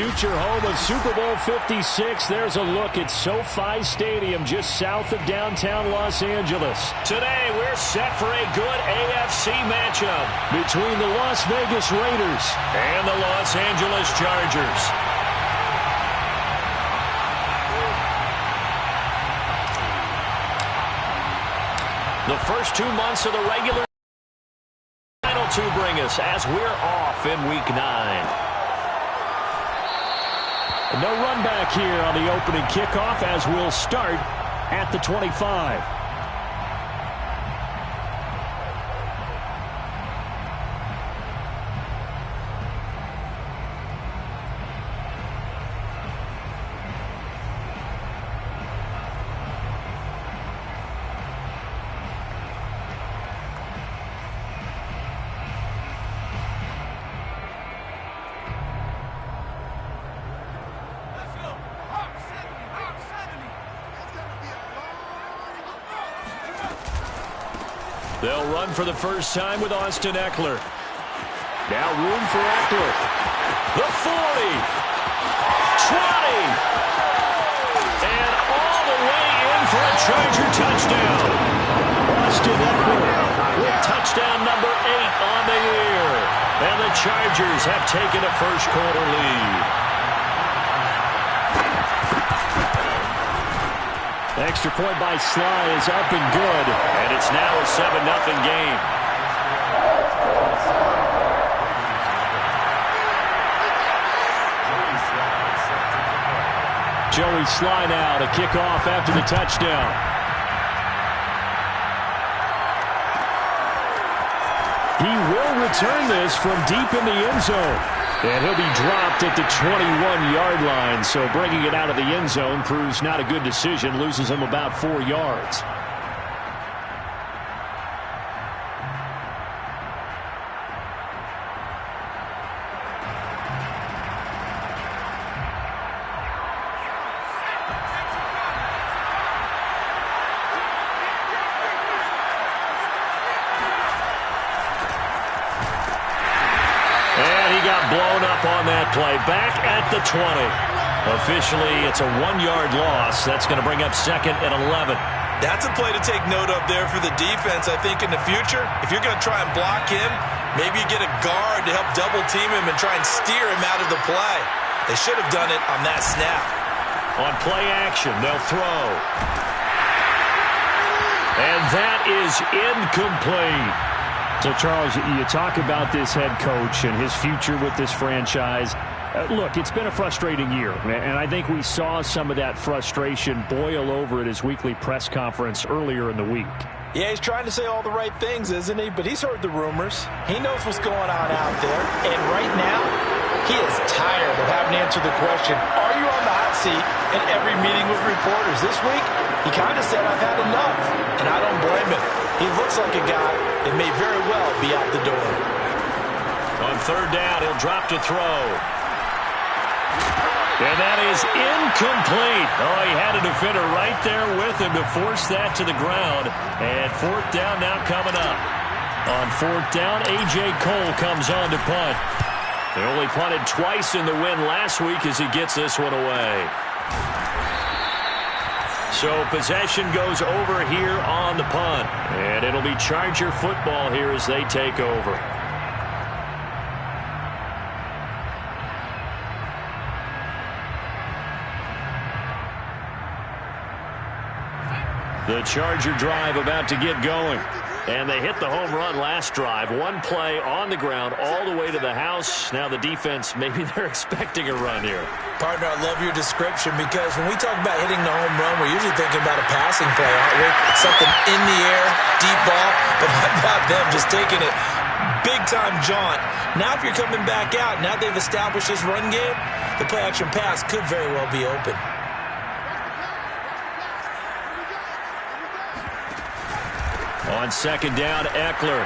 future home of Super Bowl 56. There's a look at SoFi Stadium just south of downtown Los Angeles. Today, we're set for a good AFC matchup between the Las Vegas Raiders and the Los Angeles Chargers. The first 2 months of the regular final to bring us as we're off in Week 9. No run back here on the opening kickoff as we'll start at the 25. They'll run for the first time with Austin Eckler. Now room for Eckler. The 40. 20. And all the way in for a Charger touchdown. Austin Eckler with touchdown number 8 on the year. And the Chargers have taken a first-quarter lead. Extra point by Sly is up and good. And it's now a 7-0 game. Joey Sly now to kick off after the touchdown. He will return this from deep in the end zone. And he'll be dropped at the 21-yard line. So bringing it out of the end zone proves not a good decision. Loses him about 4 yards. Blown up on that play. Back at the 20. Officially, it's a 1-yard loss. That's going to bring up 2nd and 11. That's a play to take note of there for the defense. I think in the future, if you're going to try and block him, maybe you get a guard to help double team him and try and steer him out of the play. They should have done it on that snap. On play action, they'll throw. And that is incomplete. So, Charles, you talk about this head coach and his future with this franchise. Look, it's been a frustrating year, and I think we saw some of that frustration boil over at his weekly press conference earlier in the week. Yeah, he's trying to say all the right things, isn't he? But he's heard the rumors. He knows what's going on out there. And right now, he is tired of having to answer the question, are you on the hot seat in every meeting with reporters? This week, he kind of said, I've had enough. And I don't blame him. He looks like a guy that may very well be out the door. On 3rd down, he'll drop to throw. And that is incomplete. Oh, he had a defender right there with him to force that to the ground. And 4th down now coming up. On 4th down, A.J. Cole comes on to punt. They only punted twice in the win last week as he gets this one away. So possession goes over here on the punt. And it'll be Charger football here as they take over. The Charger drive about to get going. And they hit the home run last drive. One play on the ground all the way to the house. Now the defense, maybe they're expecting a run here. Partner, I love your description because when we talk about hitting the home run, we're usually thinking about a passing play, aren't we? Something in the air, deep ball. But how about them just taking it big-time jaunt? Now if you're coming back out, now they've established this run game, the play-action pass could very well be open. On 2nd down, Eckler.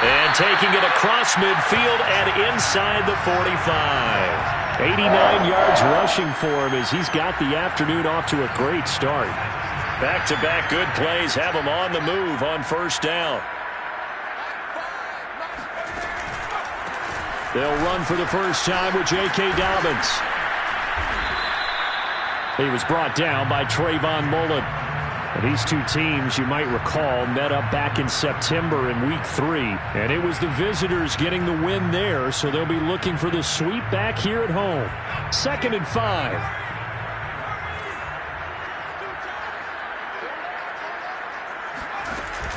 And taking it across midfield and inside the 45. 89 yards rushing for him as he's got the afternoon off to a great start. Back-to-back good plays have him on the move on 1st down. They'll run for the first time with J.K. Dobbins. He was brought down by Trayvon Mullen. And these two teams, you might recall, met up back in September in Week 3. And it was the visitors getting the win there, so they'll be looking for the sweep back here at home. 2nd and 5.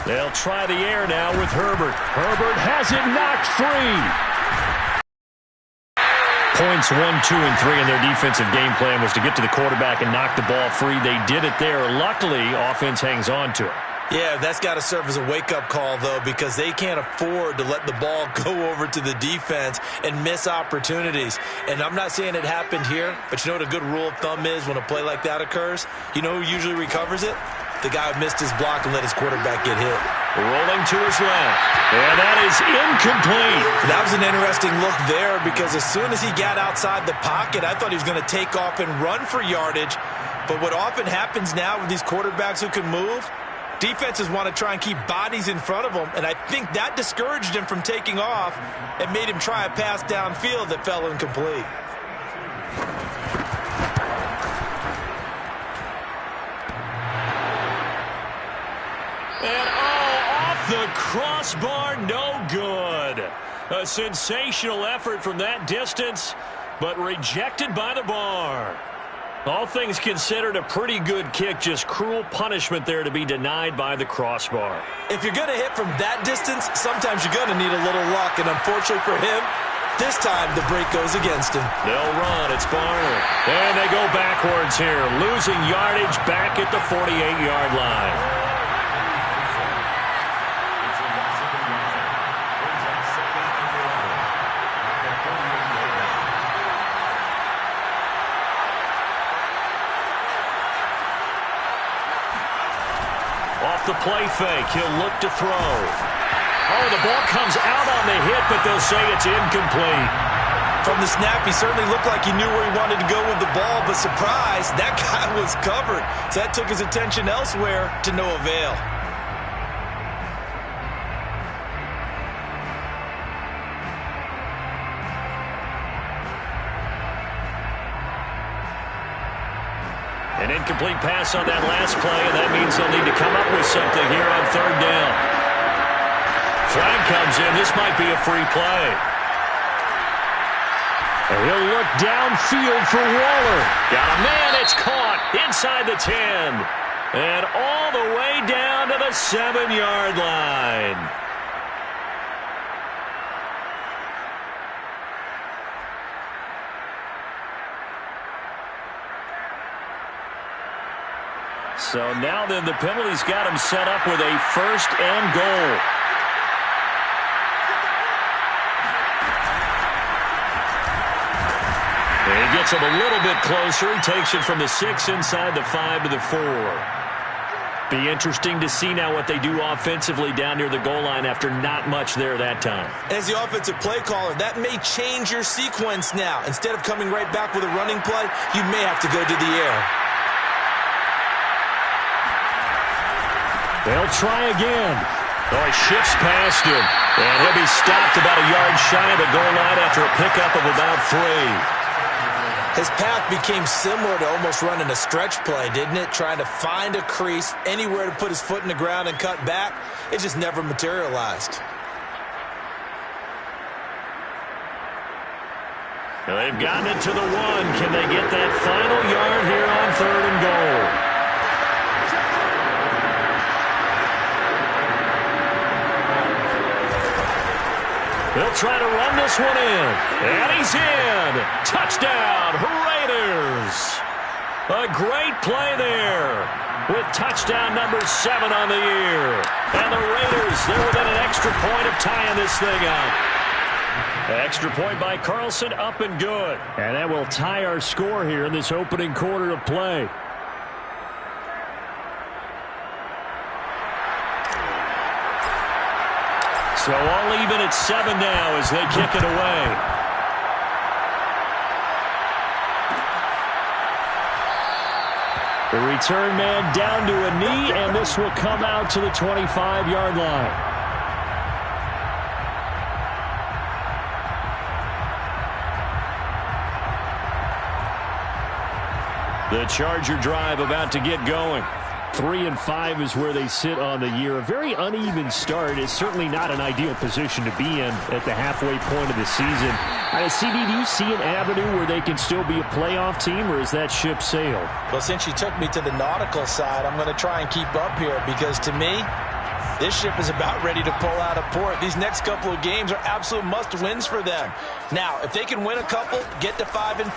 They'll try the air now with Herbert. Herbert has it knocked free. Points 1, 2, and 3 in their defensive game plan was to get to the quarterback and knock the ball free. They did it there. Luckily, offense hangs on to it. Yeah, that's got to serve as a wake-up call, though, because they can't afford to let the ball go over to the defense and miss opportunities. And I'm not saying it happened here, but you know what a good rule of thumb is when a play like that occurs? You know who usually recovers it? The guy who missed his block and let his quarterback get hit. Rolling to his left. And that is incomplete. That was an interesting look there because as soon as he got outside the pocket, I thought he was going to take off and run for yardage. But what often happens now with these quarterbacks who can move, defenses want to try and keep bodies in front of them. And I think that discouraged him from taking off and made him try a pass downfield that fell incomplete. And off the crossbar, no good. A sensational effort from that distance, but rejected by the bar. All things considered, a pretty good kick, just cruel punishment there to be denied by the crossbar. If you're going to hit from that distance, sometimes you're going to need a little luck, and unfortunately for him, this time the break goes against him. They'll run. It's Barner. And they go backwards here, losing yardage back at the 48-yard line. Off the play fake, he'll look to throw. Oh, the ball comes out on the hit, but they'll say it's incomplete. From the snap, he certainly looked like he knew where he wanted to go with the ball, but surprise, that guy was covered. So that took his attention elsewhere to no avail. An incomplete pass on that last play, and that means they'll need to come up with something here on 3rd down. Flag comes in. This might be a free play. And he'll look downfield for Waller. Got a man. It's caught inside the 10. And all the way down to the 7-yard line. So now then the penalty's got him set up with a 1st and goal. And he gets him a little bit closer. He takes it from the 6 inside the 5 to the 4. Be interesting to see now what they do offensively down near the goal line after not much there that time. As the offensive play caller, that may change your sequence now. Instead of coming right back with a running play, you may have to go to the air. They'll try again. Oh, he shifts past him. And he'll be stopped about a yard shy of the goal line after a pickup of about 3. His path became similar to almost running a stretch play, didn't it? Trying to find a crease, anywhere to put his foot in the ground and cut back. It just never materialized. Well, they've gotten it to the 1. Can they get that final yard here on 3rd and goal? They'll try to run this one in. And he's in. Touchdown, Raiders. A great play there with touchdown number 7 on the year. And the Raiders, they're within an extra point of tying this thing up. Extra point by Carlson, up and good. And that will tie our score here in this opening quarter of play. So all even at 7 now as they kick it away. The return man down to a knee, and this will come out to the 25-yard line. The Charger drive about to get going. 3-5 is where they sit on the year. A very uneven start is certainly not an ideal position to be in at the halfway point of the season. CD, do you see an avenue where they can still be a playoff team, or is that ship sailed? Well, since you took me to the nautical side, I'm going to try and keep up here because to me, this ship is about ready to pull out of port. These next couple of games are absolute must-wins for them. Now, if they can win a couple, get to 5-5,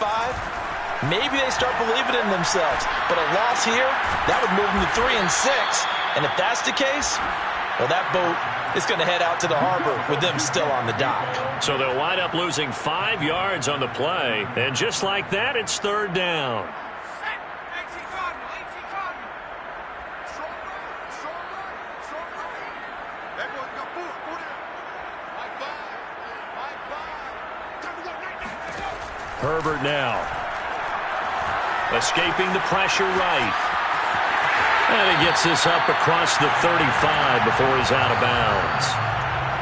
maybe they start believing in themselves. But a loss here, that would move them to 3-6. And if that's the case, well, that boat is going to head out to the harbor with them still on the dock. So they'll wind up losing 5 yards on the play. And just like that, it's third down. Herbert now. Escaping the pressure right. And he gets this up across the 35 before he's out of bounds.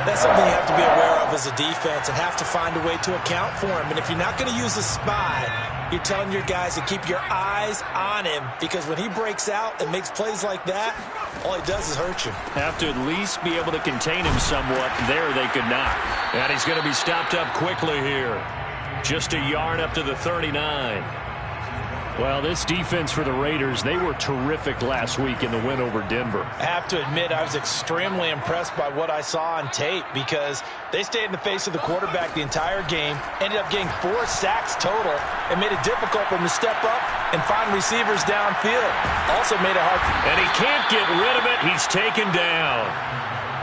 That's something you have to be aware of as a defense and have to find a way to account for him. And if you're not going to use a spy, you're telling your guys to keep your eyes on him because when he breaks out and makes plays like that, all he does is hurt you. Have to at least be able to contain him somewhat. There they could not. And he's going to be stopped up quickly here. Just a yard up to the 39. Well, this defense for the Raiders, they were terrific last week in the win over Denver. I have to admit, I was extremely impressed by what I saw on tape because they stayed in the face of the quarterback the entire game, ended up getting 4 sacks total, and made it difficult for him to step up and find receivers downfield. Also made it hard. And he can't get rid of it. He's taken down.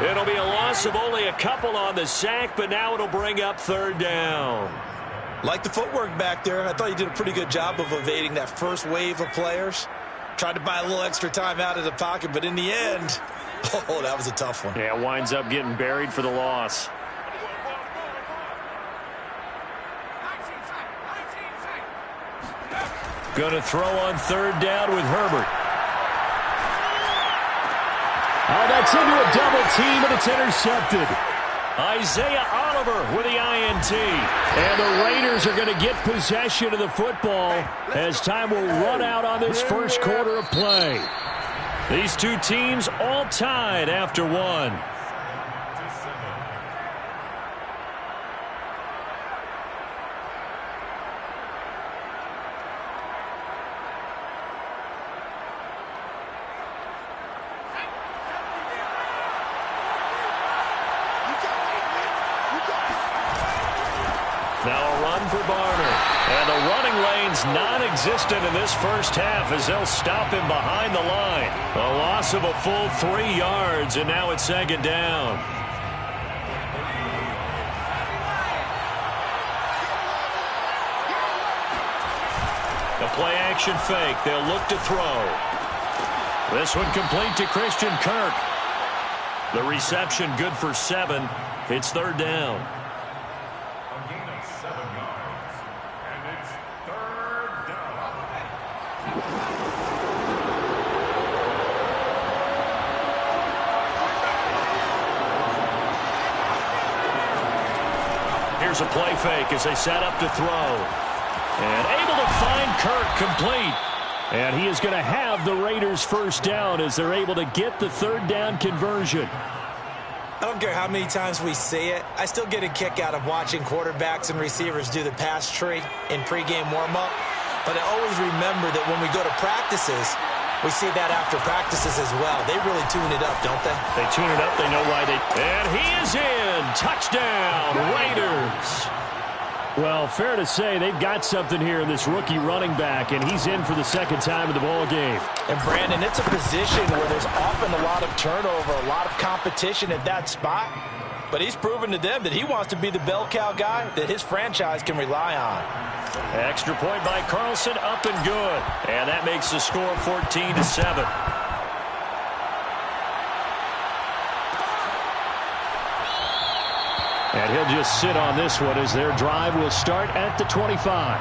It'll be a loss of only a couple on the sack, but now it'll bring up third down. Like the footwork back there, I thought he did a pretty good job of evading that first wave of players. Tried to buy a little extra time out of the pocket, but in the end, oh, that was a tough one. Yeah, winds up getting buried for the loss. Going to throw on third down with Herbert. Oh, that's into a double team, and it's intercepted. Isaiah Oliver with the INT. And the Raiders are going to get possession of the football as time will run out on this first quarter of play. These two teams all tied after one. Now a run for Barner. And the running lane's non-existent in this first half as they'll stop him behind the line. A loss of a full 3 yards, and now it's second down. The play-action fake. They'll look to throw. This one complete to Christian Kirk. The reception good for 7. It's third down. Here's a play fake as they set up to throw. And able to find Kirk complete. And he is going to have the Raiders first down as they're able to get the third down conversion. I don't care how many times we see it. I still get a kick out of watching quarterbacks and receivers do the pass tree in pregame warm-up. But I always remember that when we go to practices, we see that after practices as well. They really tune it up, don't they? They tune it up. They know why they... And he is in. Touchdown, Raiders. Well, fair to say they've got something here in this rookie running back, and he's in for the second time in the ball game. And, Brandon, it's a position where there's often a lot of turnover, a lot of competition at that spot. But he's proven to them that he wants to be the bell cow guy that his franchise can rely on. Extra point by Carlson, up and good. And that makes the score 14-7. And he'll just sit on this one as their drive will start at the 25.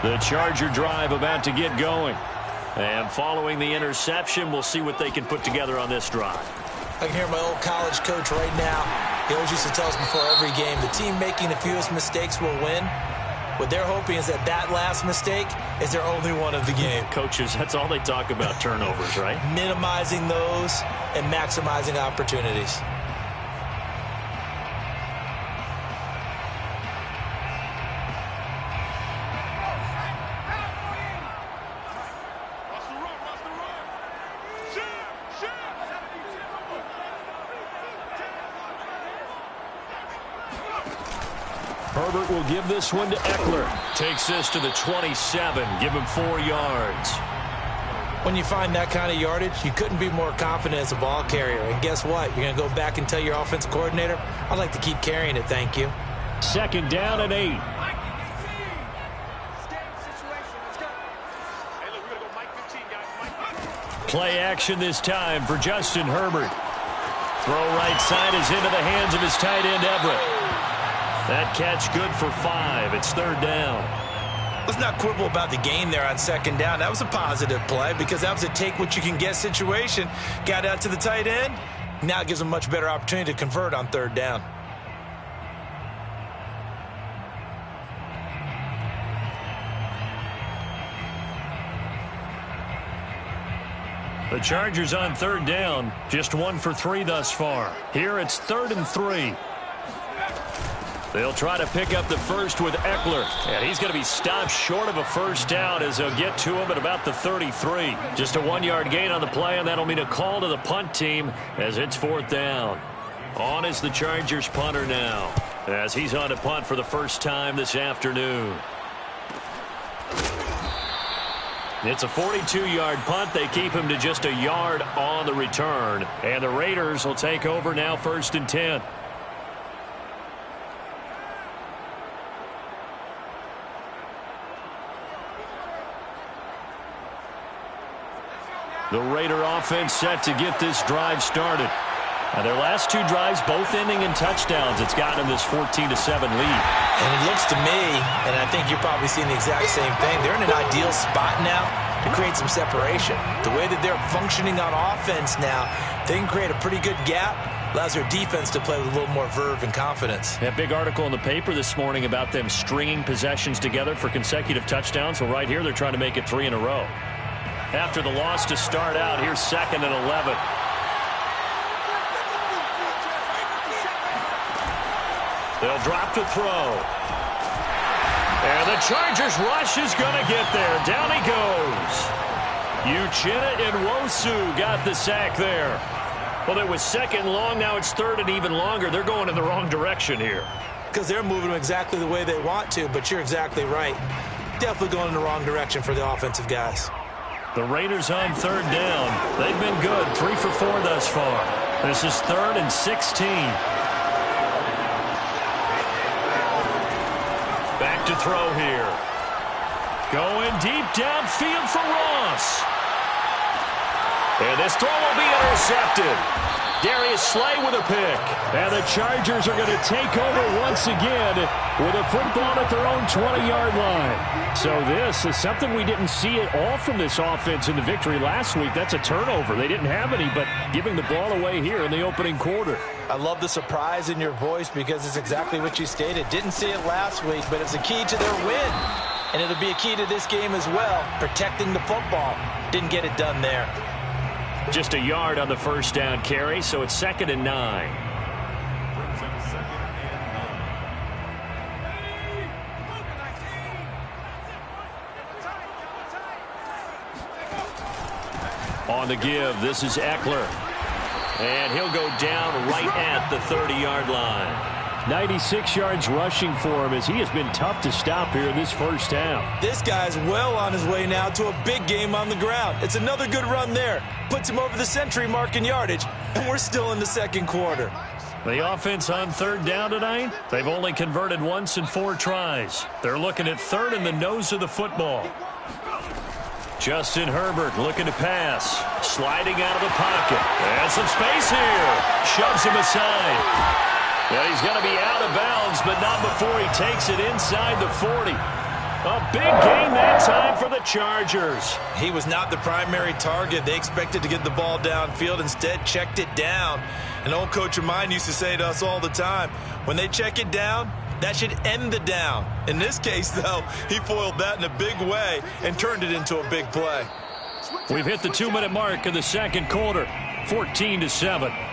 The Charger drive about to get going. And following the interception, we'll see what they can put together on this drive. I can hear my old college coach right now. He always used to tell us before every game, the team making the fewest mistakes will win. What they're hoping is that that last mistake is their only one of the game. Coaches, that's all they talk about, turnovers, right? Minimizing those and maximizing opportunities. Herbert will give this one to Eckler. Takes this to the 27. Give him 4 yards. When you find that kind of yardage, you couldn't be more confident as a ball carrier. And guess what? You're going to go back and tell your offensive coordinator, I'd like to keep carrying it, thank you. 2nd down and 8. Play action this time for Justin Herbert. Throw right side is into the hands of his tight end, Everett. That catch good for 5. It's 3rd down. Let's not quibble about the gain there on 2nd down. That was a positive play because that was a take-what-you-can-get situation. Got out to the tight end. Now it gives him a much better opportunity to convert on 3rd down. The Chargers on 3rd down. Just 1 for 3 thus far. Here it's 3rd and 3. They'll try to pick up the first with Eckler. And he's going to be stopped short of a first down as they'll get to him at about the 33. Just a 1-yard gain on the play, and that'll mean a call to the punt team as it's 4th down. On is the Chargers punter now, as he's on to punt for the first time this afternoon. It's a 42-yard punt. They keep him to just a yard on the return. And the Raiders will take over now, 1st and 10. The Raider offense set to get this drive started. Their last 2 drives both ending in touchdowns. It's gotten them this 14-7 lead. And it looks to me, and I think you're probably seeing the exact same thing, they're in an ideal spot now to create some separation. The way that they're functioning on offense now, they can create a pretty good gap. Allows their defense to play with a little more verve and confidence. That big article in the paper this morning about them stringing possessions together for consecutive touchdowns. Well, right here, they're trying to make it 3 in a row. After the loss to start out, here's 2nd and 11. They'll drop to throw. And the Chargers rush is going to get there. Down he goes. Uchenna and Nwosu got the sack there. Well, it was 2nd long. Now it's 3rd and even longer. They're going in the wrong direction here. Because they're moving exactly the way they want to, but you're exactly right. Definitely going in the wrong direction for the offensive guys. The Raiders on 3rd down. They've been good. 3 for 4 thus far. This is 3rd and 16. Back to throw here. Going deep downfield for Ross. And this throw will be intercepted. Darius Slay with a pick. And the Chargers are going to take over once again with a football at their own 20-yard line. So this is something we didn't see at all from this offense in the victory last week. That's a turnover. They didn't have any, but giving the ball away here in the opening quarter. I love the surprise in your voice because it's exactly what you stated. Didn't see it last week, but it's a key to their win. And it'll be a key to this game as well, protecting the football. Didn't get it done there. Just a yard on the first down carry, so it's 2nd and 9. On the give, this is Eckler. And he'll go down right at the 30-yard line. 96 yards rushing for him as he has been tough to stop here in this first half. This guy's well on his way now to a big game on the ground. It's another good run there. Puts him over the century mark in yardage, and we're still in the 2nd quarter. The offense on 3rd down tonight, they've only converted once in 4 tries. They're looking at 3rd in the nose of the football. Justin Herbert looking to pass. Sliding out of the pocket. And some space here. Shoves him aside. Well, he's going to be out of bounds, but not before he takes it inside the 40. A big gain that time for the Chargers. He was not the primary target. They expected to get the ball downfield. Instead, checked it down. An old coach of mine used to say to us all the time, when they check it down, that should end the down. In this case, though, he foiled that in a big way and turned it into a big play. We've hit the 2-minute mark in the second quarter, 14-7.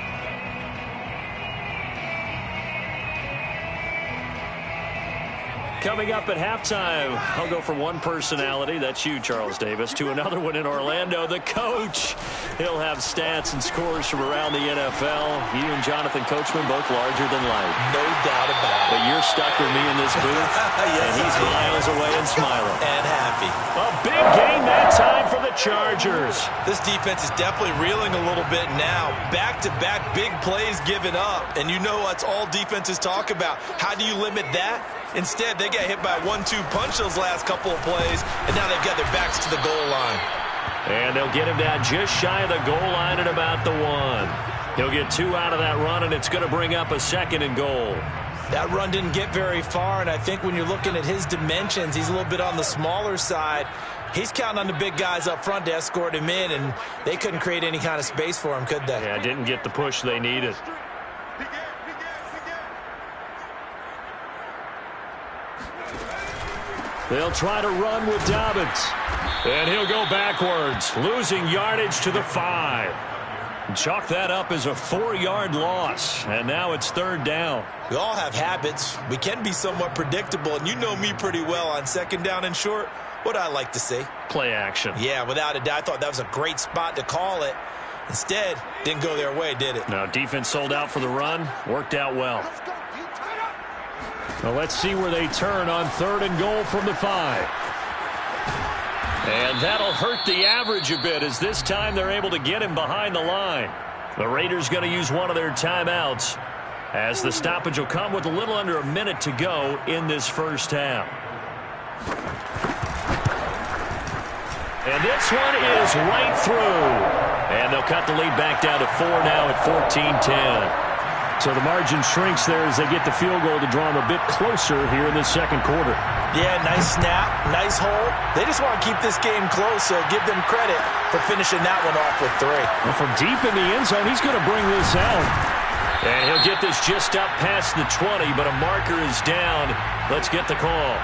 Coming up at halftime, I'll go from one personality, that's you, Charles Davis, to another one in Orlando, the coach. He'll have stats and scores from around the NFL. You and Jonathan Coachman both larger than life. No doubt about it. But you're stuck with me in this booth, yes, and he's miles away and smiling. And happy. A big gain that time for the Chargers. This defense is definitely reeling a little bit now. Back-to-back big plays given up. And you know that's all defenses talk about. How do you limit that? Instead, they got hit by a 1-2 punch those last couple of plays, and now they've got their backs to the goal line. And they'll get him down just shy of the goal line at about the 1. He'll get 2 out of that run, and it's going to bring up a 2nd and goal. That run didn't get very far, and I think when you're looking at his dimensions, he's a little bit on the smaller side. He's counting on the big guys up front to escort him in, and they couldn't create any kind of space for him, could they? Yeah, didn't get the push they needed. They'll try to run with Dobbins. And he'll go backwards, losing yardage to the 5. Chalk that up as a 4-yard loss. And now it's 3rd down. We all have habits. We can be somewhat predictable, and you know me pretty well on 2nd down and short. What I like to see? Play action. Yeah, without a doubt. I thought that was a great spot to call it. Instead, didn't go their way, did it? No, defense sold out for the run. Worked out well. Well, let's see where they turn on 3rd and goal from the 5. And that'll hurt the average a bit as this time they're able to get him behind the line. The Raiders going to use one of their timeouts as the stoppage will come with a little under a minute to go in this first half. And this one is right through. And they'll cut the lead back down to 4 now at 14-10. So the margin shrinks there as they get the field goal to draw them a bit closer here in the second quarter. Yeah, nice snap, nice hold. They just want to keep this game close, so give them credit for finishing that one off with 3. Well, from deep in the end zone, he's going to bring this out. And he'll get this just up past the 20, but a marker is down. Let's get the call.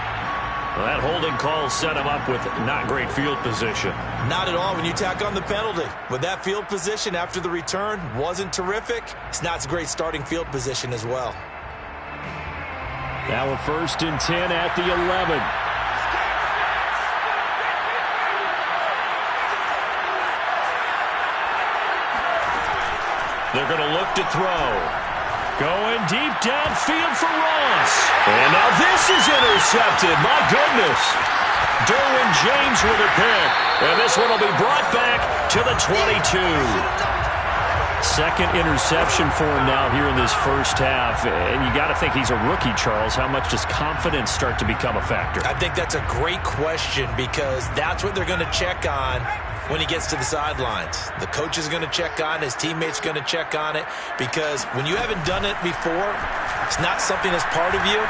Well, that holding call set him up with not great field position. Not at all when you tack on the penalty. With that field position after the return wasn't terrific, it's not a great starting field position as well. Now a 1st and 10 at the 11. They're going to look to throw. Going deep downfield for Ross. And now this is intercepted. My goodness. Derwin James with a pick. And this one will be brought back to the 22. 2nd interception for him now here in this first half. And you got to think he's a rookie, Charles. How much does confidence start to become a factor? I think that's a great question because that's what they're going to check on when he gets to the sidelines. The coach is going to check on it. His teammates are going to check on it because when you haven't done it before, it's not something that's part of you.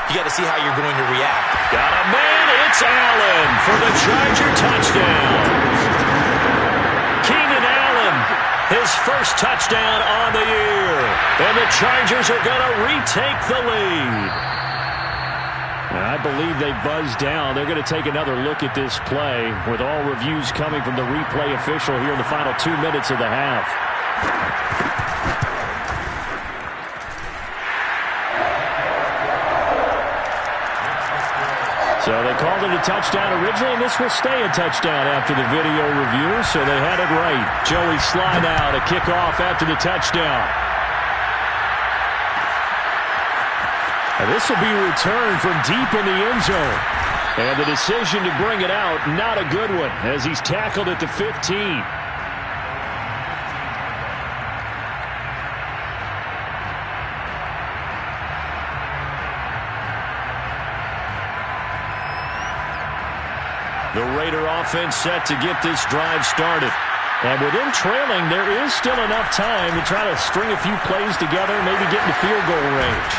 You got to see how you're going to react. Got a man. It's Allen for the Charger touchdown. Keenan Allen, his first touchdown on the year. And the Chargers are going to retake the lead. I believe they buzzed down. They're going to take another look at this play with all reviews coming from the replay official here in the final 2 minutes of the half. So they called it a touchdown originally, and this will stay a touchdown after the video review, so they had it right. Joey slide out, a kickoff after the touchdown. And this will be returned from deep in the end zone. And the decision to bring it out, not a good one, as he's tackled at the 15. The Raider offense set to get this drive started. And with them trailing, there is still enough time to try to string a few plays together, maybe get into field goal range.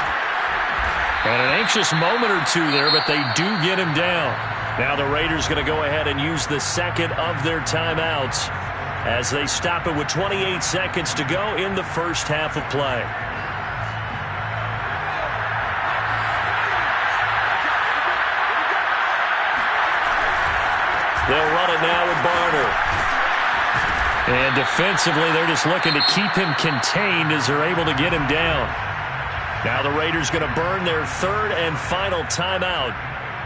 And an anxious moment or two there, but they do get him down. Now the Raiders going to go ahead and use the second of their timeouts as they stop it with 28 seconds to go in the first half of play. They'll run it now with Barner. And defensively, they're just looking to keep him contained as they're able to get him down. Now the Raiders going to burn their third and final timeout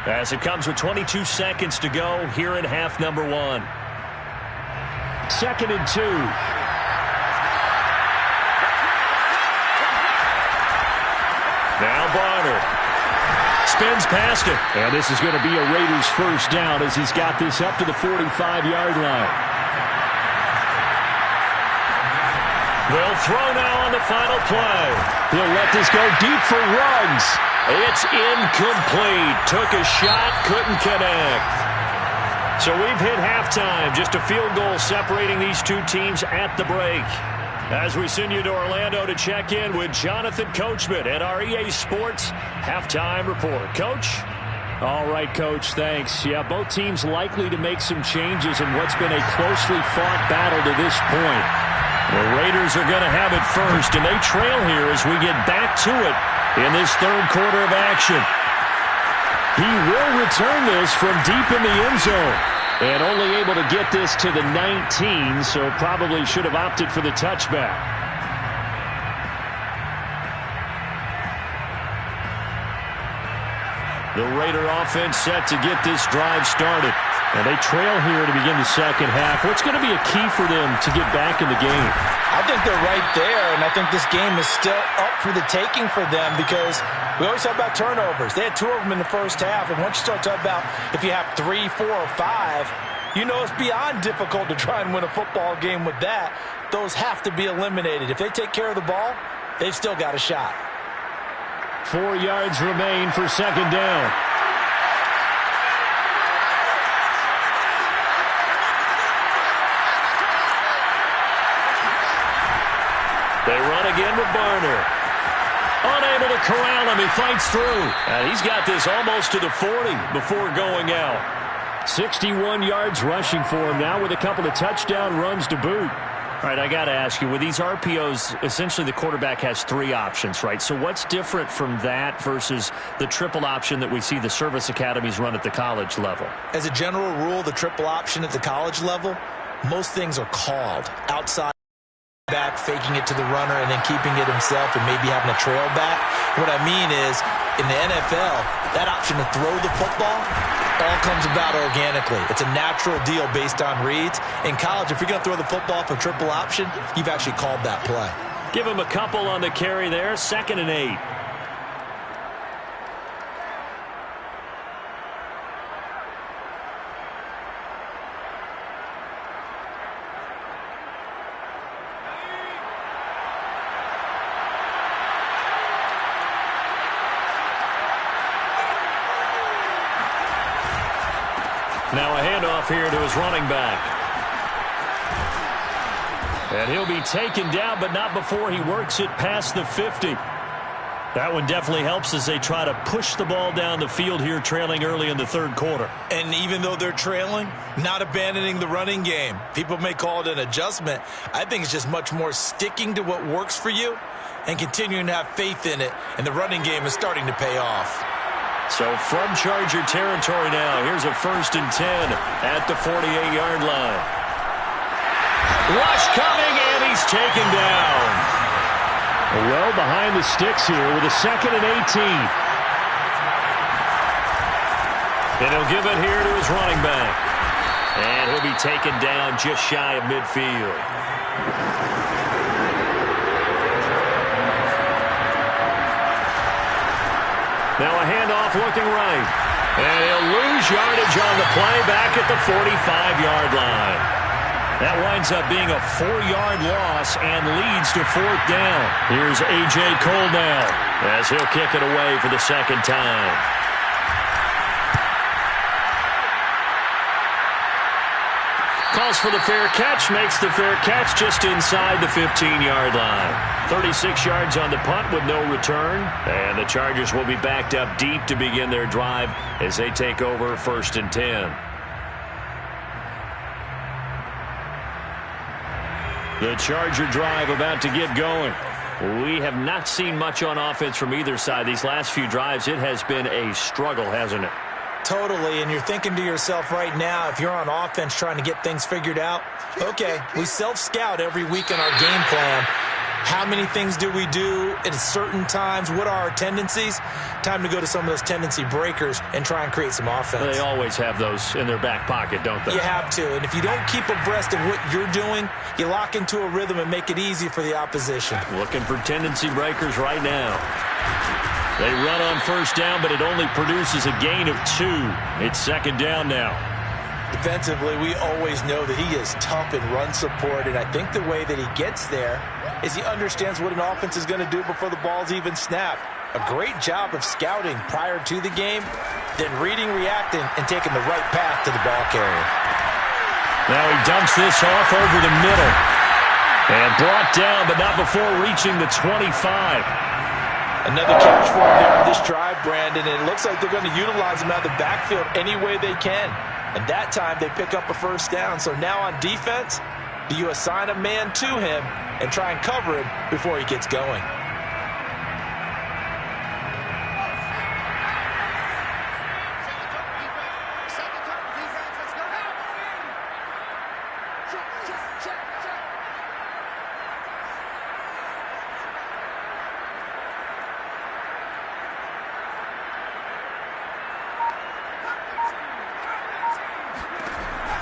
as it comes with 22 seconds to go here in half number 1. 2nd and 2. Now Barner spins past it. And this is going to be a Raiders first down as he's got this up to the 45-yard line. They'll throw now on the final play. He'll let this go deep for Ruggs. It's incomplete. Took a shot, couldn't connect. So we've hit halftime. Just a field goal separating these two teams at the break. As we send you to Orlando to check in with Jonathan Coachman at our EA Sports Halftime Report. Coach? All right, Coach, thanks. Yeah, both teams likely to make some changes in what's been a closely fought battle to this point. The Raiders are going to have it first, and they trail here as we get back to it in this third quarter of action. He will return this from deep in the end zone, and only able to get this to the 19, so probably should have opted for the touchback. The Raider offense set to get this drive started. And they trail here to begin the second half. What's going to be a key for them to get back in the game? I think they're right there, and I think this game is still up for the taking for them because we always talk about turnovers. They had 2 of them in the first half, and once you start talking about if you have 3, 4, or 5, you know it's beyond difficult to try and win a football game with that. Those have to be eliminated. If they take care of the ball, they've still got a shot. 4 yards remain for second down. They run again with Barner. Unable to corral him. He fights through. And he's got this almost to the 40 before going out. 61 yards rushing for him now with a couple of touchdown runs to boot. All right, I got to ask you, with these RPOs, essentially the quarterback has 3 options, right? So what's different from that versus the triple option that we see the service academies run at the college level? As a general rule, the triple option at the college level, most things are called outside. Back, faking it to the runner, and then keeping it himself and maybe having a trail back. What I mean is, in the NFL, that option to throw the football all comes about organically. It's a natural deal based on reads. In college, if you're going to throw the football for triple option, you've actually called that play. Give him a couple on the carry there. 2nd and 8. Now a handoff here to his running back. And he'll be taken down, but not before he works it past the 50. That one definitely helps as they try to push the ball down the field here, trailing early in the third quarter. And even though they're trailing, not abandoning the running game. People may call it an adjustment. I think it's just much more sticking to what works for you and continuing to have faith in it. And the running game is starting to pay off. So from Charger territory now, here's a 1st and 10 at the 48-yard line. Rush coming, and he's taken down. Well behind the sticks here with a 2nd and 18. And he'll give it here to his running back. And he'll be taken down just shy of midfield. Now a handoff looking right. And he'll lose yardage on the play back at the 45-yard line. That winds up being a 4-yard loss and leads to 4th down. Here's A.J. Cole now as he'll kick it away for the second time. Calls calls for the fair catch, makes the fair catch just inside the 15-yard line. 36 yards on the punt with no return. And the Chargers will be backed up deep to begin their drive as they take over 1st and 10. The Charger drive about to get going. We have not seen much on offense from either side. These last few drives, it has been a struggle, hasn't it? Totally, and you're thinking to yourself right now, if you're on offense trying to get things figured out, okay, we self-scout every week in our game plan. How many things do we do at certain times? What are our tendencies? Time to go to some of those tendency breakers and try and create some offense. They always have those in their back pocket, don't they? You have to, and if you don't keep abreast of what you're doing, you lock into a rhythm and make it easy for the opposition. Looking for tendency breakers right now. They run on 1st down, but it only produces a gain of 2. It's 2nd down now. Defensively, we always know that he is tough in run support, and I think the way that he gets there is he understands what an offense is going to do before the ball's even snapped. A great job of scouting prior to the game, then reading, reacting, and taking the right path to the ball carrier. Now he dumps this off over the middle. And brought down, but not before reaching the 25. Another catch for him there on this drive, Brandon, and it looks like they're going to utilize him out of the backfield any way they can. And that time they pick up a 1st down. So now on defense, do you assign a man to him and try and cover him before he gets going?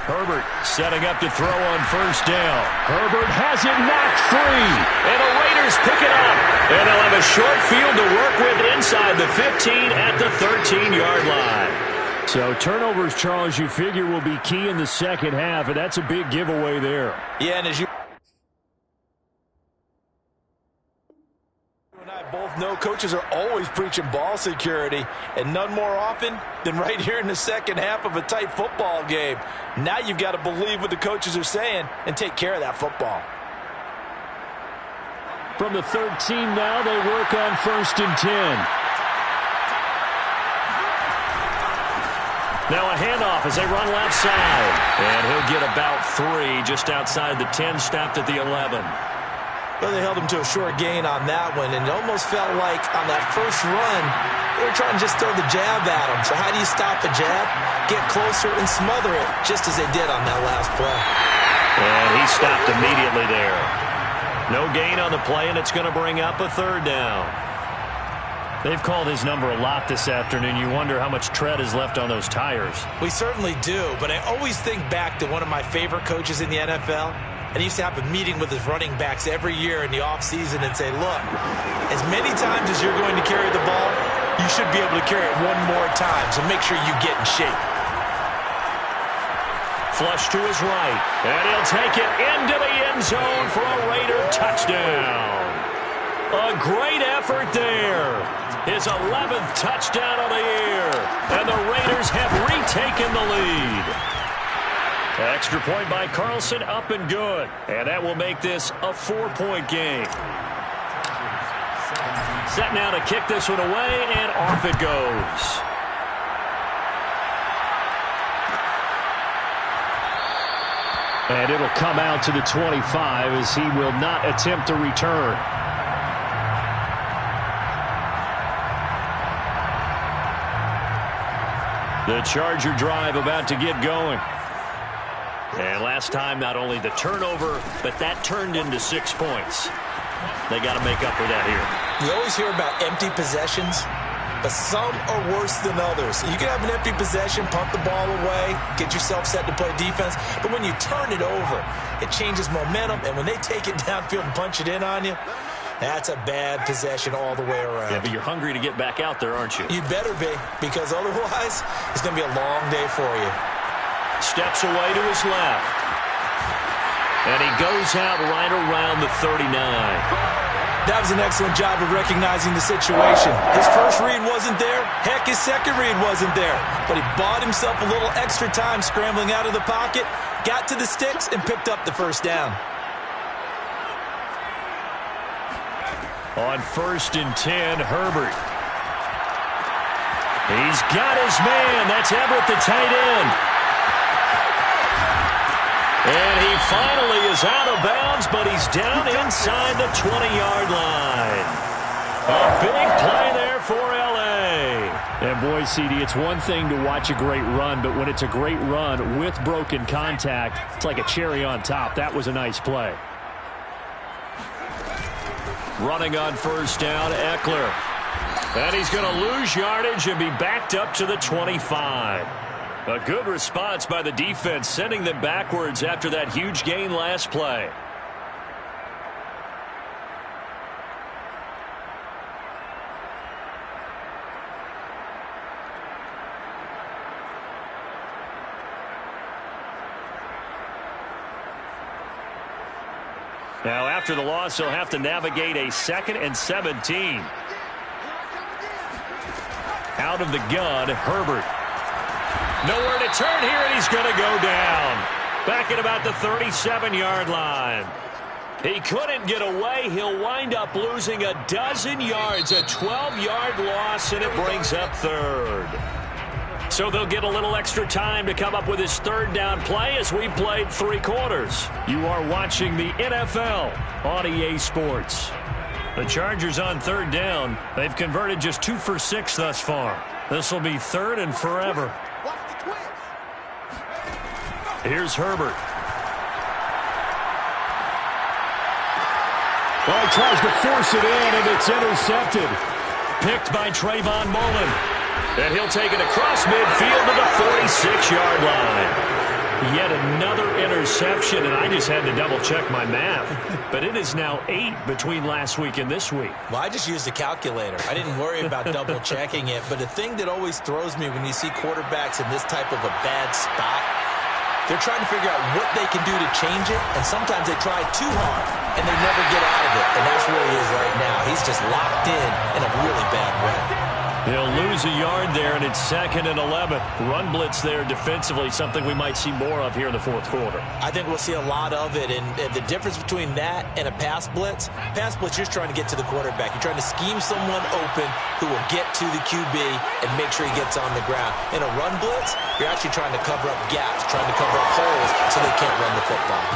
Herbert setting up to throw on 1st down. Herbert has it knocked free. And the Raiders pick it up. And they'll have a short field to work with inside the 15 at the 13-yard line. So turnovers, Charles, you figure will be key in the 2nd half, and that's a big giveaway there. Yeah, and as you and I both know, coaches are always preaching ball security, and none more often than right here in the 2nd half of a tight football game. Now you've got to believe what the coaches are saying and take care of that football. From the 13 now, they work on 1st and 10. Now a handoff as they run left side. And he'll get about 3 just outside the 10, stopped at the 11. Well, they held him to a short gain on that one, and it almost felt like on that first run, they were trying to just throw the jab at him. So how do you stop a jab? Get closer and smother it, just as they did on that last play. And he stopped immediately there. No gain on the play, and it's going to bring up a 3rd down. They've called his number a lot this afternoon. You wonder how much tread is left on those tires. We certainly do, but I always think back to one of my favorite coaches in the NFL. And he used to have a meeting with his running backs every year in the offseason and say, look, as many times as you're going to carry the ball, you should be able to carry it one more time, so make sure you get in shape. Flush to his right, and he'll take it into the end zone for a Raider touchdown. A great effort there. His 11th touchdown of the year, and the Raiders have retaken the lead. Extra point by Carlson, up and good. And that will make this a 4-point game. Set now to kick this one away, and off it goes. And it'll come out to the 25 as he will not attempt to return. The Charger drive about to get going. And last time, not only the turnover, but that turned into 6 points. They got to make up for that here. You always hear about empty possessions, but some are worse than others. You can have an empty possession, punt the ball away, get yourself set to play defense, but when you turn it over, it changes momentum, and when they take it downfield and punch it in on you, that's a bad possession all the way around. Yeah, but you're hungry to get back out there, aren't you? You better be, because otherwise, it's going to be a long day for you. Steps away to his left. And he goes out right around the 39. That was an excellent job of recognizing the situation. His first read wasn't there. Heck, his second read wasn't there. But he bought himself a little extra time scrambling out of the pocket, got to the sticks, and picked up the first down. On 1st and 10, Herbert. He's got his man. That's Everett, the tight end. And he finally is out of bounds, but he's down inside the 20-yard line. A big play there for L.A. And boy, CD, it's one thing to watch a great run, but when it's a great run with broken contact, it's like a cherry on top. That was a nice play. Running on 1st down, Eckler. And he's going to lose yardage and be backed up to the 25. A good response by the defense, sending them backwards after that huge gain last play. Now, after the loss, he'll have to navigate a 2nd and 17. Out of the gun, Herbert. Nowhere to turn here, and he's going to go down. Back at about the 37-yard line. He couldn't get away. He'll wind up losing a dozen yards, a 12-yard loss, and it brings up 3rd. So they'll get a little extra time to come up with his 3rd down play as we played 3 quarters. You are watching the NFL on EA Sports. The Chargers on 3rd down. They've converted just 2 for 6 thus far. This will be 3rd and forever. Here's Herbert. Well, he tries to force it in, and it's intercepted. Picked by Trayvon Mullen. And he'll take it across midfield to the 46-yard line. Yet another interception, and I just had to double-check my math. But it is now 8 between last week and this week. Well, I just used a calculator. I didn't worry about double-checking it. But the thing that always throws me when you see quarterbacks in this type of a bad spot, they're trying to figure out what they can do to change it, and sometimes they try too hard, and they never get out of it. And that's where he is right now. He's just locked in a really bad way. They'll lose a yard there, and it's 2nd and 11. Run blitz there defensively, something we might see more of here in the 4th quarter. I think we'll see a lot of it, and the difference between that and a pass blitz, you're trying to get to the quarterback. You're trying to scheme someone open who will get to the QB and make sure he gets on the ground. In a run blitz, you're actually trying to cover up gaps, trying to cover up holes so they can't run the football.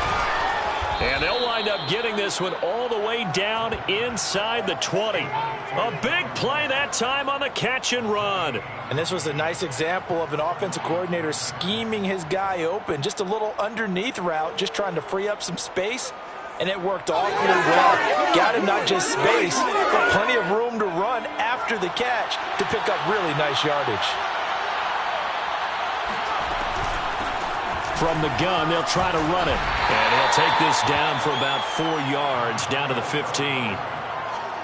And they'll wind up getting this one all the way down inside the 20. A big play that time on the catch and run. And this was a nice example of an offensive coordinator scheming his guy open. Just a little underneath route, just trying to free up some space. And it worked awfully well. Got him not just space, but plenty of room to run after the catch to pick up really nice yardage. From the gun, they'll try to run it. And he'll take this down for about 4 yards, down to the 15.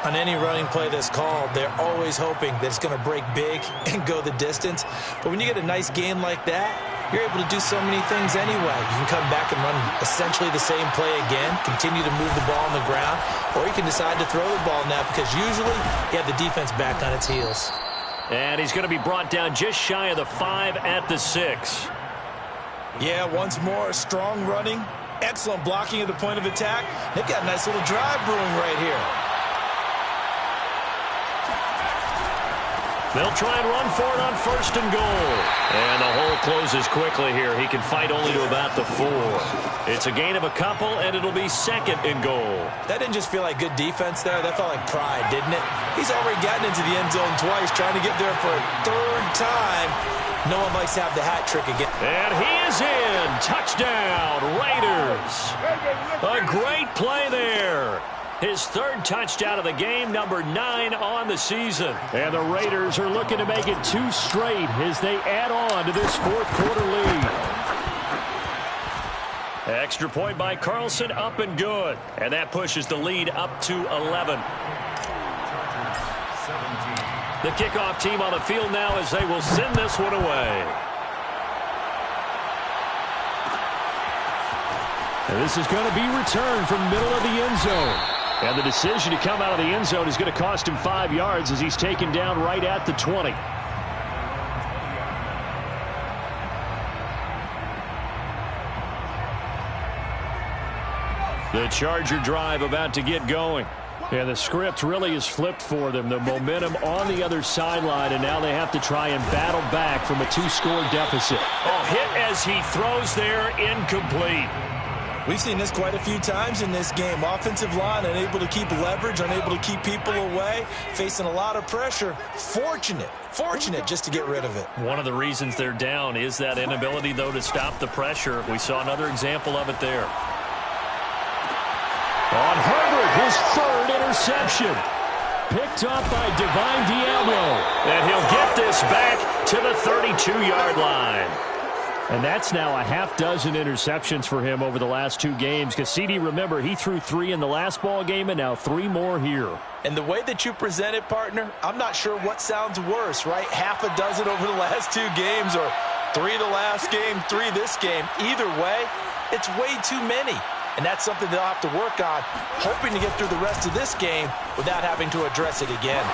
On any running play that's called, they're always hoping that it's going to break big and go the distance. But when you get a nice gain like that, you're able to do so many things anyway. You can come back and run essentially the same play again, continue to move the ball on the ground, or you can decide to throw the ball now because usually you have the defense back on its heels. And he's going to be brought down just shy of the 5 at the 6. Yeah, once more, strong running, excellent blocking at the point of attack. They've got a nice little drive brewing right here. They'll try and run for it on 1st and goal. And the hole closes quickly here. He can fight only to about the 4. It's a gain of a couple, and it'll be 2nd and goal. That didn't just feel like good defense there. That felt like pride, didn't it? He's already gotten into the end zone twice, trying to get there for a 3rd time. No one likes to have the hat trick again. And he is in. Touchdown, Raiders. A great play there. His 3rd touchdown of the game, number 9 on the season. And the Raiders are looking to make it 2 straight as they add on to this 4th quarter lead. Extra point by Carlson, up and good. And that pushes the lead up to 11. The kickoff team on the field now as they will send this one away. And this is going to be returned from middle of the end zone. And the decision to come out of the end zone is going to cost him 5 yards as he's taken down right at the 20. The Charger drive about to get going. Yeah, the script really is flipped for them. The momentum on the other sideline, and now they have to try and battle back from a 2-score deficit. Oh, hit as he throws there, incomplete. We've seen this quite a few times in this game. Offensive line unable to keep leverage, unable to keep people away, facing a lot of pressure. Fortunate just to get rid of it. One of the reasons they're down is that inability, though, to stop the pressure. We saw another example of it there. On Herbert, his third interception. Picked up by Divine Diablo. And he'll get this back to the 32-yard line. And that's now a half dozen interceptions for him over the last 2 games. Because CD, remember, he threw 3 in the last ball game and now 3 more here. And the way that you present it, partner, I'm not sure what sounds worse, right? Half a dozen over the last 2 games or 3 the last game, 3 this game. Either way, it's way too many. And that's something they'll have to work on, hoping to get through the rest of this game without having to address it again.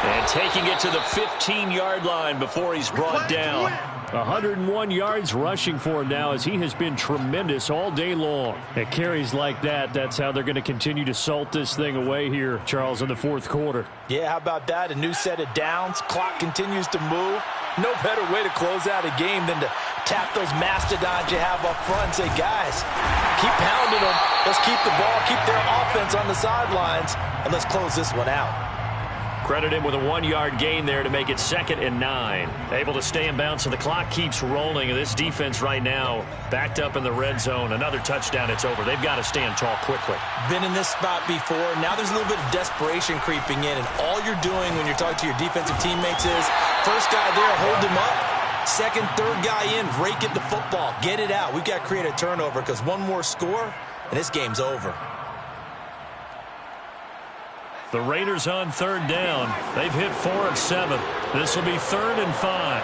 And taking it to the 15-yard line before he's brought down. 101 yards rushing for him now as he has been tremendous all day long. At carries like that, that's how they're going to continue to salt this thing away here, Charles, in the fourth quarter. Yeah, how about that? A new set of downs. Clock continues to move. No better way to close out a game than to tap those mastodons you have up front and say, guys, keep pounding them. Let's keep the ball, keep their offense on the sidelines, and let's close this one out. Credit him with a 1-yard gain there to make it 2nd and 9. Able to stay in bounds, so the clock keeps rolling. And this defense right now backed up in the red zone. Another touchdown, it's over. They've got to stand tall quickly. Been in this spot before. Now there's a little bit of desperation creeping in. And all you're doing when you're talking to your defensive teammates is, first guy there, hold him up. Second, third guy in, rake at the football. Get it out. We've got to create a turnover because one more score, and this game's over. The Raiders on 3rd down. They've hit 4 of 7. This will be 3rd and 5.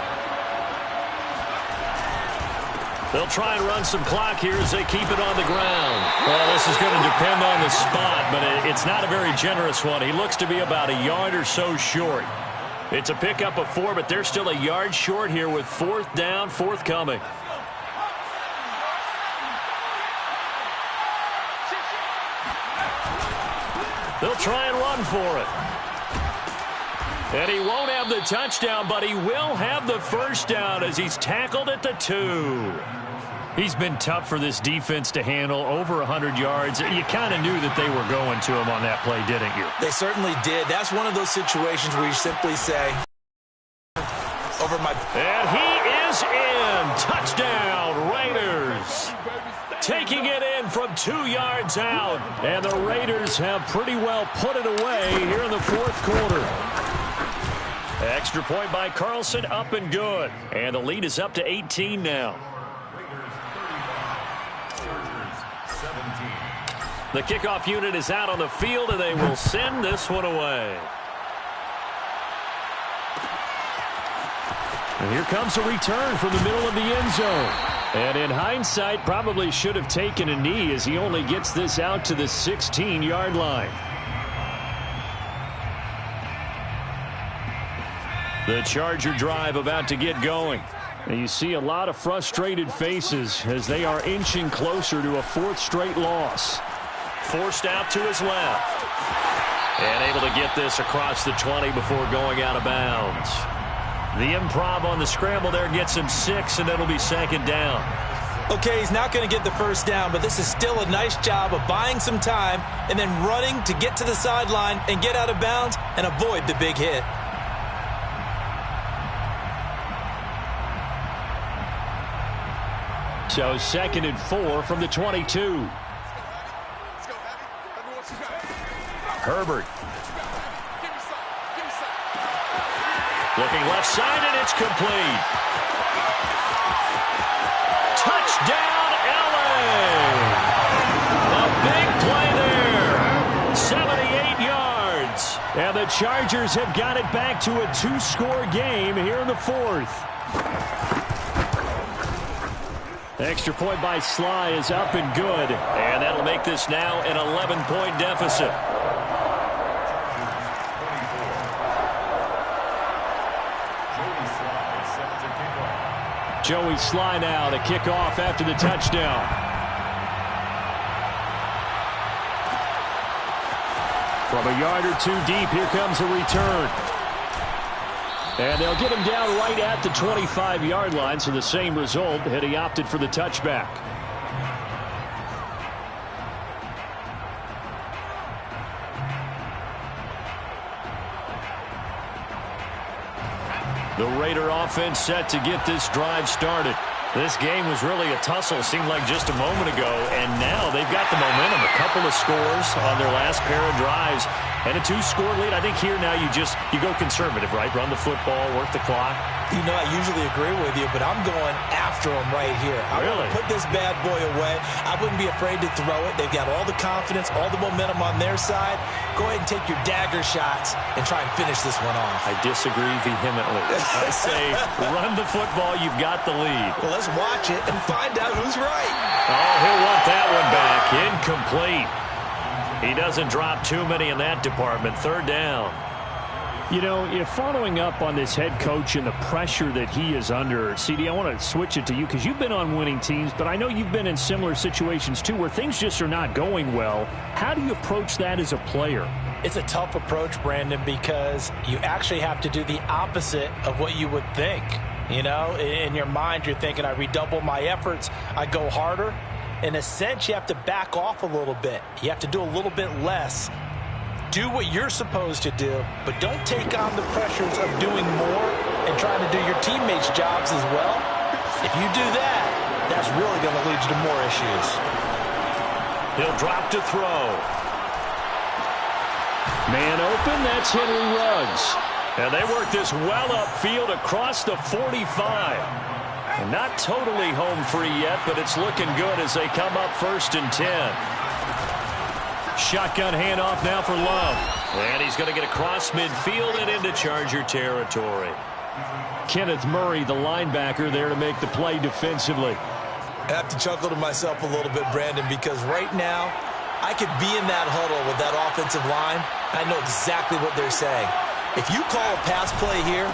They'll try and run some clock here as they keep it on the ground. Well, this is going to depend on the spot, but it's not a very generous one. He looks to be about a yard or so short. It's a pickup of 4, but they're still a yard short here with 4th down, forthcoming. They'll try and run for it. And he won't have the touchdown, but he will have the first down as he's tackled at the 2. He's been tough for this defense to handle, over 100 yards. You kind of knew that they were going to him on that play, didn't you? They certainly did. That's one of those situations where you simply say, over my... And he is in. Touchdown, Raiders. Taking it in from 2 yards out. And the Raiders have pretty well put it away here in the fourth quarter. Extra point by Carlson, up and good. And the lead is up to 18 now. The kickoff unit is out on the field, and they will send this one away. And here comes a return from the middle of the end zone. And in hindsight, probably should have taken a knee as he only gets this out to the 16-yard line. The Charger drive about to get going. And you see a lot of frustrated faces as they are inching closer to a 4th straight loss. Forced out to his left. And able to get this across the 20 before going out of bounds. The improv on the scramble there gets him 6, and it'll be 2nd down. Okay, he's not going to get the first down, but this is still a nice job of buying some time and then running to get to the sideline and get out of bounds and avoid the big hit. So 2nd and 4 from the 22. Herbert. Looking left side, and it's complete. Touchdown, LA! A big play there. 78 yards. And the Chargers have got it back to a 2-score game here in the fourth. Extra point by Sly is up and good. And that'll make this now an 11-point deficit. Joey Sly now to kick off after the touchdown. From a yard or two deep, here comes a return. And they'll get him down right at the 25-yard line, so the same result had he opted for the touchback. The Raider offense set to get this drive started. This game was really a tussle, seemed like just a moment ago, and now they've got the momentum. A couple of scores on their last pair of drives, and a 2-score lead. I think here now you go conservative, right? Run the football, work the clock. You know, I usually agree with you, but I'm going after him right here. I want to put this bad boy away. I wouldn't be afraid to throw it. They've got all the confidence, all the momentum on their side. Go ahead and take your dagger shots and try and finish this one off. I disagree vehemently. I say run the football. You've got the lead. Well, let's watch it and find out who's right. Oh, he'll want that one back. Incomplete. He doesn't drop too many in that department. Third down. You know, if following up on this head coach and the pressure that he is under, CD, I want to switch it to you because you've been on winning teams, but I know you've been in similar situations too where things just are not going well. How do you approach that as a player? It's a tough approach, Brandon, because you actually have to do the opposite of what you would think. You know, in your mind, you're thinking, I redouble my efforts, I go harder. In a sense, you have to back off a little bit. You have to do a little bit less. Do what you're supposed to do, but don't take on the pressures of doing more and trying to do your teammates' jobs as well. If you do that, that's really going to lead you to more issues. He'll drop to throw. Man open, that's Henry Ruggs. And they work this well upfield across the 45. And not totally home free yet, but it's looking good as they come up 1st and 10. Shotgun handoff now for Love. And he's going to get across midfield and into Charger territory. Kenneth Murray, the linebacker, there to make the play defensively. I have to chuckle to myself a little bit, Brandon, because right now I could be in that huddle with that offensive line. I know exactly what they're saying. If you call a pass play here,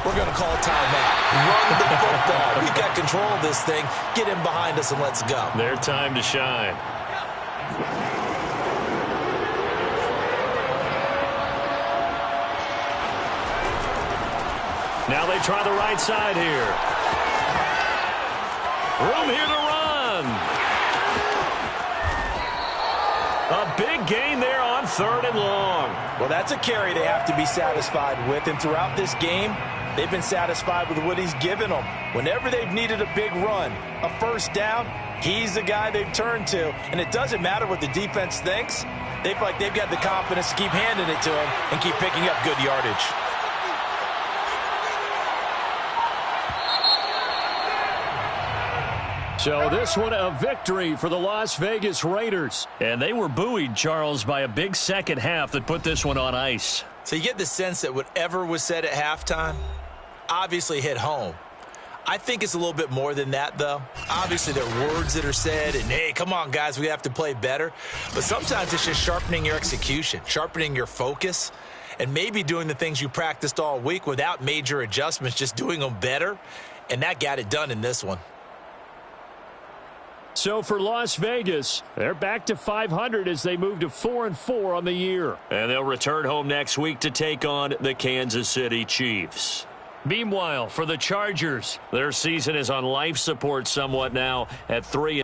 we're going to call a timeout. Run the football. We've got control of this thing. Get him behind us and let's go. Their time to shine. Now they try the right side here. Room here to run. A big gain there on 3rd and long. Well, that's a carry they have to be satisfied with. And throughout this game, they've been satisfied with what he's given them. Whenever they've needed a big run, a first down, he's the guy they've turned to. And it doesn't matter what the defense thinks. They feel like they've got the confidence to keep handing it to him and keep picking up good yardage. So this one a victory for the Las Vegas Raiders. And they were buoyed, Charles, by a big second half that put this one on ice. So you get the sense that whatever was said at halftime obviously hit home. I think it's a little bit more than that, though. Obviously, there are words that are said, and, hey, come on, guys, we have to play better. But sometimes it's just sharpening your execution, sharpening your focus, and maybe doing the things you practiced all week without major adjustments, just doing them better. And that got it done in this one. So for Las Vegas, they're back to 500 as they move to 4-4 on the year. And they'll return home next week to take on the Kansas City Chiefs. Meanwhile, for the Chargers, their season is on life support somewhat now at 3.